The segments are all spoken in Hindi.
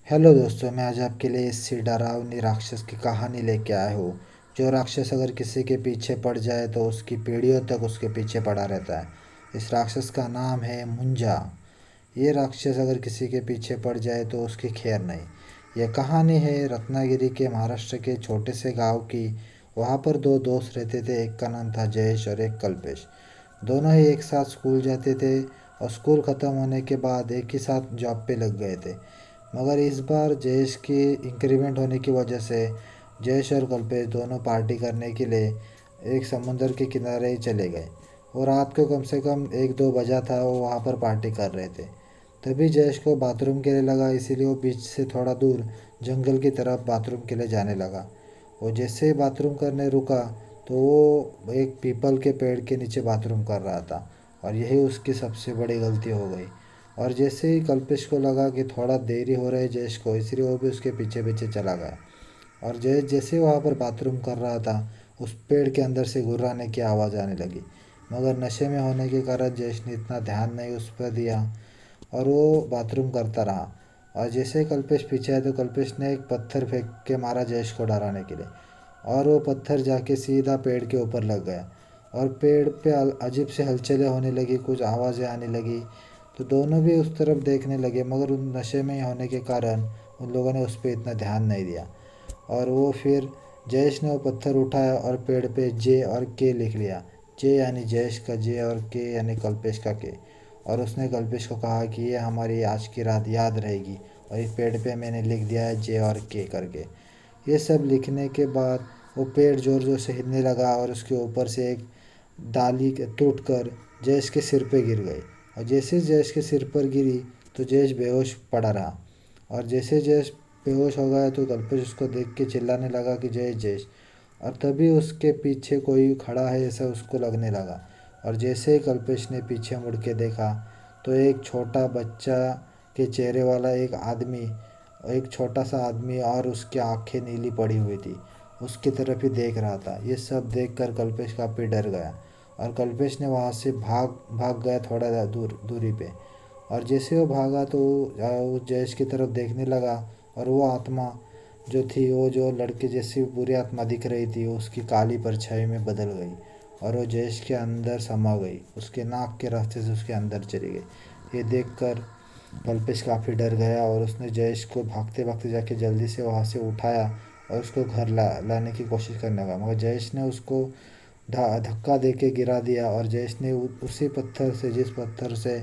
हेलो दोस्तों, मैं आज आपके लिए इस डरावनी राक्षस की कहानी लेके आया हूँ। जो राक्षस अगर किसी के पीछे पड़ जाए तो उसकी पीढ़ियों तक उसके पीछे पड़ा रहता है। इस राक्षस का नाम है मुंजा। ये राक्षस अगर किसी के पीछे पड़ जाए तो उसकी खैर नहीं। यह कहानी है रत्नागिरी के महाराष्ट्र के छोटे से गांव की। वहाँ पर दो दोस्त रहते थे, एक का नाम था जयेश और एक कल्पेश। दोनों ही एक साथ स्कूल जाते थे और स्कूल ख़त्म होने के बाद एक ही साथ जॉब पे लग गए थे। मगर इस बार जयेश की इंक्रीमेंट होने की वजह से जयेश और कल्पेश दोनों पार्टी करने के लिए एक समुंदर के किनारे ही चले गए। और रात को कम से कम 1-2 बजा था, वो वहाँ पर पार्टी कर रहे थे। तभी जयेश को बाथरूम के लिए लगा, इसीलिए वो बीच से थोड़ा दूर जंगल की तरफ बाथरूम के लिए जाने लगा। वो जैसे ही बाथरूम करने रुका तो वो एक पीपल के पेड़ के नीचे बाथरूम कर रहा था। और यही उसकी सबसे बड़ी गलती हो गई। और जैसे ही कल्पेश को लगा कि थोड़ा देरी हो रहा है जयेश को, इसलिए वो भी उसके पीछे पीछे चला गया। और जयेश जैसे वहाँ पर बाथरूम कर रहा था, उस पेड़ के अंदर से गुर्राने की आवाज़ आने लगी। मगर नशे में होने के कारण जयेश ने इतना ध्यान नहीं उस पर दिया और वो बाथरूम करता रहा। और जैसे ही कल्पेश पीछे आया तो कल्पेश ने एक पत्थर फेंक के मारा जयेश को डराने के लिए। और वो पत्थर जाके सीधा पेड़ के ऊपर लग गया। और पेड़ पे अजीब से हलचलें होने लगी, कुछ आवाज़ें आने लगी। तो दोनों भी उस तरफ देखने लगे, मगर उन नशे में होने के कारण उन लोगों ने उस पर इतना ध्यान नहीं दिया। और वो फिर जयेश ने वो पत्थर उठाया और पेड़ पे जे और के लिख लिया। जे यानी जयेश का जे और के यानी कल्पेश का के। और उसने कल्पेश को कहा कि ये हमारी आज की रात याद रहेगी, और इस पेड़ पे मैंने लिख दिया है जे और के करके। ये सब लिखने के बाद वो पेड़ ज़ोर ज़ोर से हिलने लगा और उसके ऊपर से एक डाली टूट कर जयेश के सिर पे गिर गई। और जैसे जयेश के सिर पर गिरी तो जयेश बेहोश पड़ा रहा। और जैसे जयेश बेहोश हो गया तो कल्पेश उसको देख के चिल्लाने लगा कि जय जयेश। और तभी उसके पीछे कोई खड़ा है ऐसा उसको लगने लगा। और जैसे ही कल्पेश ने पीछे मुड़ के देखा तो एक छोटा बच्चा के चेहरे वाला एक छोटा सा आदमी और उसकी आंखें नीली पड़ी हुई थी, उसकी तरफ ही देख रहा था। ये सब देखकर कल्पेश काफ़ी डर गया। और कल्पेश ने वहाँ से भाग भाग गया थोड़ा दूरी पे। और जैसे वो भागा तो वो जयेश की तरफ देखने लगा। और वो आत्मा जो थी, वो जो लड़के जैसी बुरी आत्मा दिख रही थी, उसकी काली परछाई में बदल गई। और वो जयेश के अंदर समा गई, उसके नाक के रास्ते से उसके अंदर चली गई। ये देखकर कल्पेश काफ़ी डर गया और उसने जयेश को भागते भागते जाके जल्दी से वहाँ से उठाया और उसको घर लाने की कोशिश करने लगा। मगर जयेश ने उसको धक्का दे के गिरा दिया। और जयेश ने उसी पत्थर से, जिस पत्थर से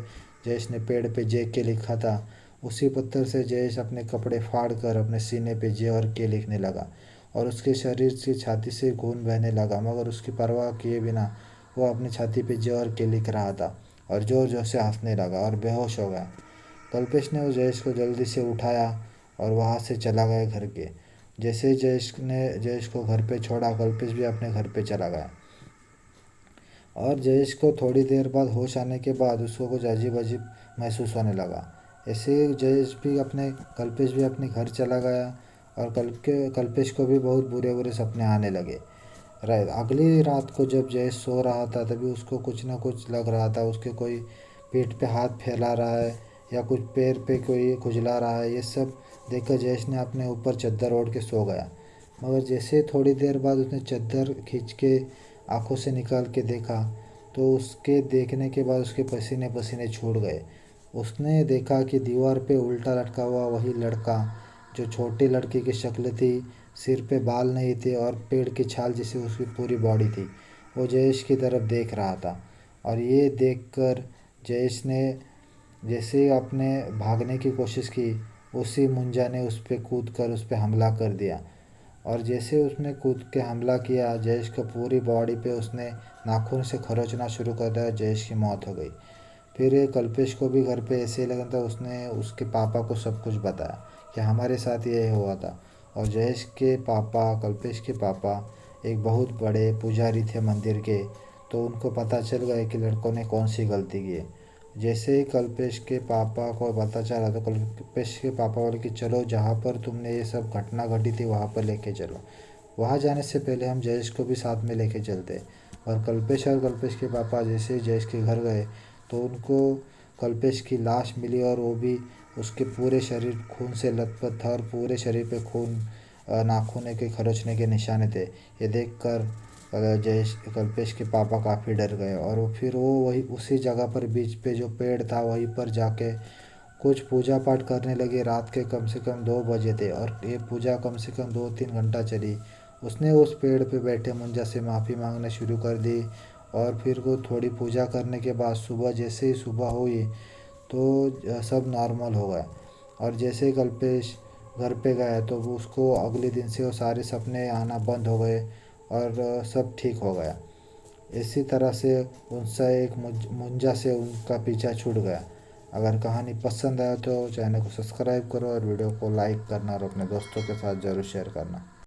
जयेश ने पेड़ पे जे के लिखा था, उसी पत्थर से जयेश अपने कपड़े फाड़ कर अपने सीने पे जे और के लिखने लगा। और उसके शरीर की छाती से खून बहने लगा, मगर उसकी परवाह किए बिना वो अपनी छाती पे जे और के लिख रहा था। और ज़ोर ज़ोर से हंसने लगा और बेहोश हो गया। कल्पेश ने उस जयेश को जल्दी से उठाया और वहाँ से चला गया घर के। जैसे ही जयेश ने जयेश को घर पे छोड़ा, कल्पेश भी अपने घर पे चला गया। और जयेश को थोड़ी देर बाद होश आने के बाद उसको कुछ अजीब अजीब महसूस होने लगा। ऐसे ही कल्पेश भी अपने घर चला गया। और कल्पेश को भी बहुत बुरे बुरे सपने आने लगे। अगली रात को जब जयेश सो रहा था तभी उसको कुछ ना कुछ लग रहा था। उसके कोई पीठ पे हाथ फैला रहा है या कुछ पैर पे कोई खुजला रहा है। ये सब देखकर जयेश ने अपने ऊपर चादर ओढ़ के सो गया। मगर जैसे थोड़ी देर बाद उसने चादर खींच के आंखों से निकाल के देखा तो उसके देखने के बाद उसके पसीने पसीने छूट गए। उसने देखा कि दीवार पे उल्टा लटका हुआ वही लड़का, जो छोटी लड़की की शक्ल थी, सिर पे बाल नहीं थे और पेड़ की छाल जैसी उसकी पूरी बॉडी थी, वो जयेश की तरफ देख रहा था। और ये देखकर जयेश ने जैसे ही अपने भागने की कोशिश की, उसी मुंजा ने उस पर कूद कर उस पर हमला कर दिया। और जैसे उसने कूद के हमला किया, जयेश को पूरी बॉडी पे उसने नाखून से खरोचना शुरू कर दिया। जयेश की मौत हो गई। फिर ये कल्पेश को भी घर पे ऐसे ही लगा था। उसने उसके पापा को सब कुछ बताया कि हमारे साथ ये हुआ था। और जयेश के पापा, कल्पेश के पापा एक बहुत बड़े पुजारी थे मंदिर के। तो उनको पता चल गया कि लड़कों ने कौन सी गलती की है। जैसे ही कल्पेश के पापा को पता चला तो कल्पेश के पापा बोले कि चलो, जहाँ पर तुमने ये सब घटना घटी थी वहाँ पर लेके चलो। वहाँ जाने से पहले हम जयेश को भी साथ में लेके चलते। और कल्पेश के पापा जैसे ही जयेश के घर गए तो उनको कल्पेश की लाश मिली और वो भी उसके पूरे शरीर खून से लथपथ था और पूरे शरीर पे खून, नाखून के खरोंचने के निशाने थे। ये देखकर जयेश कल्पेश के पापा काफ़ी डर गए और फिर वो वही उसी जगह पर बीच पे जो पेड़ था वहीं पर जाके कुछ पूजा पाठ करने लगे। रात के कम से कम 2 बजे थे और ये पूजा कम से कम 2-3 घंटा चली। उसने उस पेड़ पे बैठे मुंजा से माफ़ी मांगना शुरू कर दी और फिर वो थोड़ी पूजा करने के बाद सुबह जैसे ही सुबह हुई तो सब नॉर्मल हो गया। और जैसे ही कल्पेश घर पे गया तो वो उसको अगले दिन से वो सारे सपने आना बंद हो गए और सब ठीक हो गया। इसी तरह से उनसे एक मुंजा से उनका पीछा छूट गया। अगर कहानी पसंद आए तो चैनल को सब्सक्राइब करो और वीडियो को लाइक करना और अपने दोस्तों के साथ ज़रूर शेयर करना।